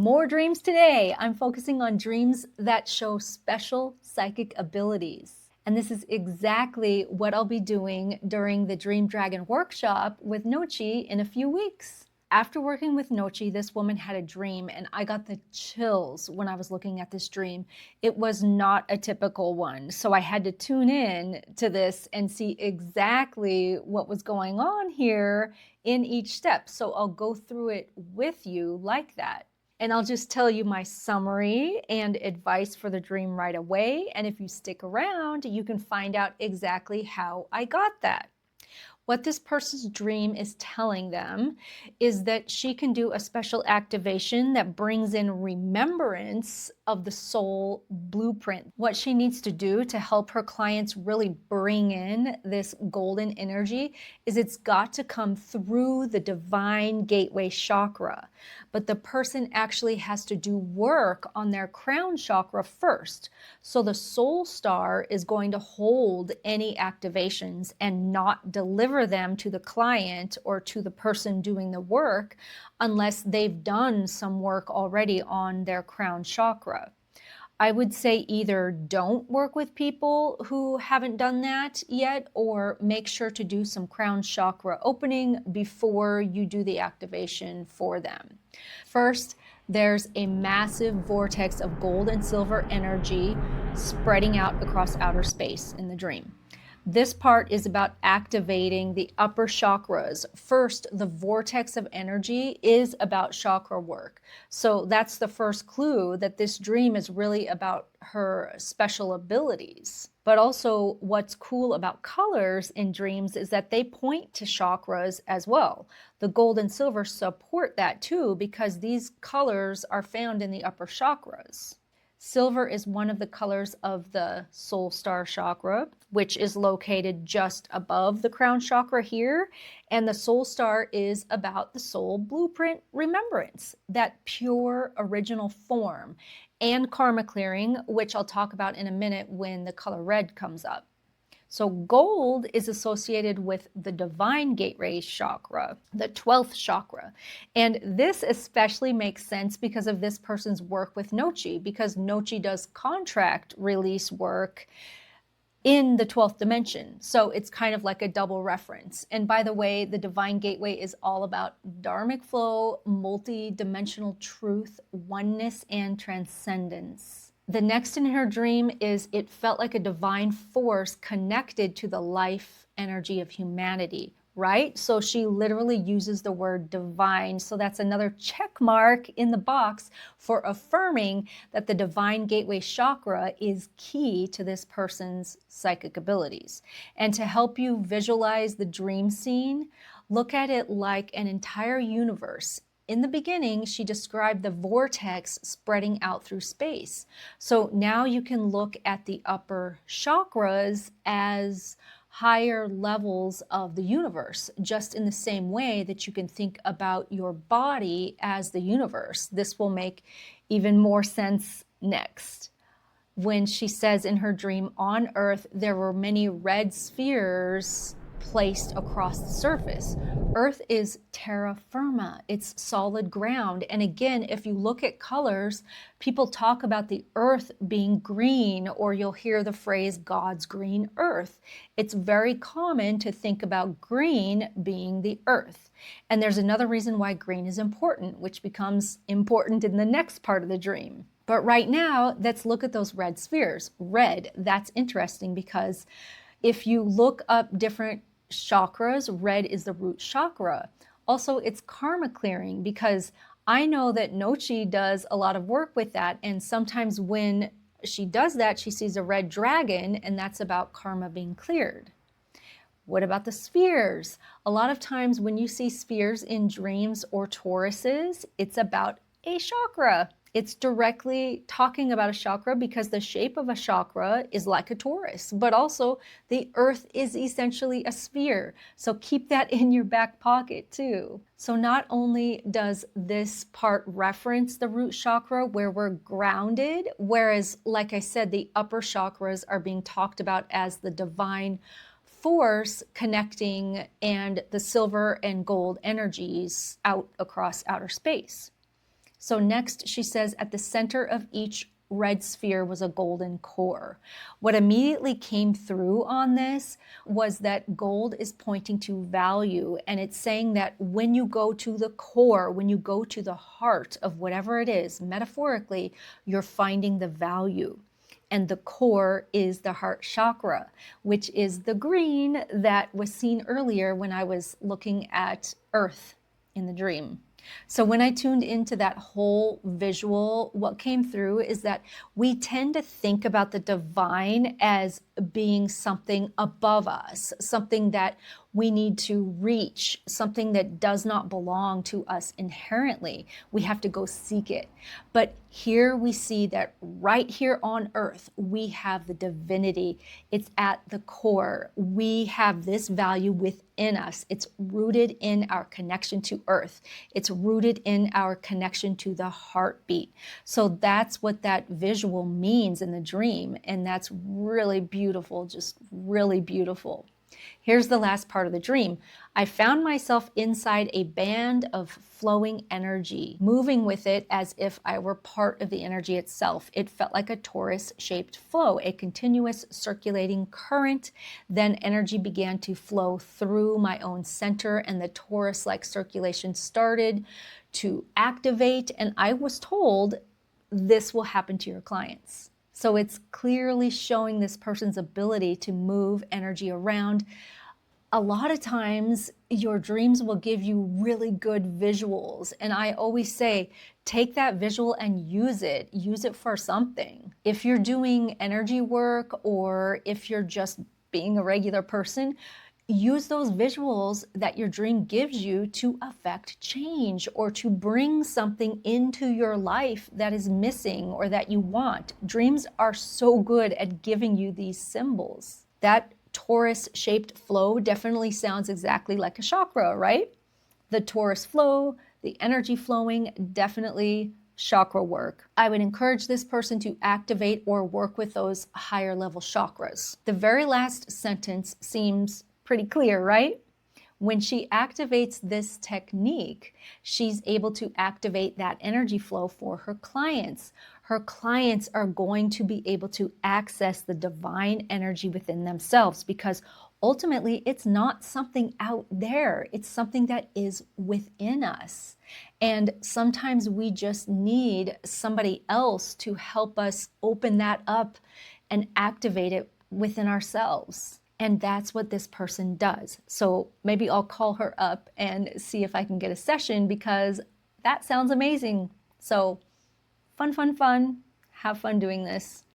More dreams today. I'm focusing on dreams that show special psychic abilities. And this is exactly what I'll be doing during the Dream Dragon workshop with Nocci in a few weeks. After working with Nocci, this woman had a dream, and I got the chills when I was looking at this dream. It was not a typical one, so I had to tune in to this and see exactly what was going on here in each step. So I'll go through it with you like that. And I'll just tell you my summary and advice for the dream right away. And if you stick around, you can find out exactly how I got that. What this person's dream is telling them is that she can do a special activation that brings in remembrance of the soul blueprint. What she needs to do to help her clients really bring in this golden energy is it's got to come through the divine gateway chakra. But the person actually has to do work on their crown chakra first. So the soul star is going to hold any activations and not deliver them to the client or to the person doing the work unless they've done some work already on their crown chakra. I would say either don't work with people who haven't done that yet, or make sure to do some crown chakra opening before you do the activation for them. First, there's a massive vortex of gold and silver energy spreading out across outer space in the dream. This part is about activating the upper chakras. First, the vortex of energy is about chakra work. So that's the first clue that this dream is really about her special abilities. But also what's cool about colors in dreams is that they point to chakras as well. The gold and silver support that too, because these colors are found in the upper chakras. Silver is one of the colors of the soul star chakra, which is located just above the crown chakra here. And the soul star is about the soul blueprint remembrance, that pure original form, and karma clearing, which I'll talk about in a minute when the color red comes up. So gold is associated with the divine gateway chakra, the 12th chakra. And this especially makes sense because of this person's work with Nocci, because Nocci does contract release work in the 12th dimension. So it's kind of like a double reference. And by the way, the divine gateway is all about dharmic flow, multi-dimensional truth, oneness, and transcendence. The next in her dream is it felt like a divine force connected to the life energy of humanity, right? So she literally uses the word divine. So that's another check mark in the box for affirming that the divine gateway chakra is key to this person's psychic abilities. And to help you visualize the dream scene, look at it like an entire universe. In the beginning, she described the vortex spreading out through space. So now you can look at the upper chakras as higher levels of the universe, just in the same way that you can think about your body as the universe. This will make even more sense next. When she says in her dream, on Earth, there were many red spheres placed across the surface. Earth is terra firma, it's solid ground. And again, if you look at colors, people talk about the earth being green, or you'll hear the phrase God's green earth. It's very common to think about green being the earth. And there's another reason why green is important, which becomes important in the next part of the dream. But right now, let's look at those red spheres. Red, that's interesting because if you look up different chakras, red is the root chakra. Also, it's karma clearing because I know that Nocci does a lot of work with that. And sometimes when she does that, she sees a red dragon, and that's about karma being cleared. What about the spheres? A lot of times when you see spheres in dreams or Tauruses, it's about a chakra. It's directly talking about a chakra because the shape of a chakra is like a torus, but also the earth is essentially a sphere. So keep that in your back pocket too. So not only does this part reference the root chakra where we're grounded, whereas like I said, the upper chakras are being talked about as the divine force connecting and the silver and gold energies out across outer space. So next she says, at the center of each red sphere was a golden core. What immediately came through on this was that gold is pointing to value, and it's saying that when you go to the core, when you go to the heart of whatever it is, metaphorically, you're finding the value. And the core is the heart chakra, which is the green that was seen earlier when I was looking at Earth in the dream. So when I tuned into that whole visual, what came through is that we tend to think about the divine as being something above us, something that we need to reach, something that does not belong to us inherently. We have to go seek it. But here we see that right here on earth, we have the divinity. It's at the core. We have this value within us. It's rooted in our connection to earth. It's rooted in our connection to the heartbeat. So that's what that visual means in the dream. And that's really beautiful, just really beautiful. Here's the last part of the dream. I found myself inside a band of flowing energy, moving with it as if I were part of the energy itself. It felt like a torus-shaped flow, a continuous circulating current. Then energy began to flow through my own center, and the torus-like circulation started to activate, and I was told this will happen to your clients. So it's clearly showing this person's ability to move energy around. A lot of times your dreams will give you really good visuals. And I always say, take that visual and use it for something. If you're doing energy work or if you're just being a regular person, use those visuals that your dream gives you to affect change or to bring something into your life that is missing or that you want. Dreams are so good at giving you these symbols. That torus-shaped flow definitely sounds exactly like a chakra, right? The torus flow, the energy flowing, definitely chakra work. I would encourage this person to activate or work with those higher level chakras. The very last sentence seems pretty clear, right? When she activates this technique, she's able to activate that energy flow for her clients. Her clients are going to be able to access the divine energy within themselves because ultimately it's not something out there. It's something that is within us. And sometimes we just need somebody else to help us open that up and activate it within ourselves. And that's what this person does. So maybe I'll call her up and see if I can get a session because that sounds amazing. So fun, fun, fun. Have fun doing this.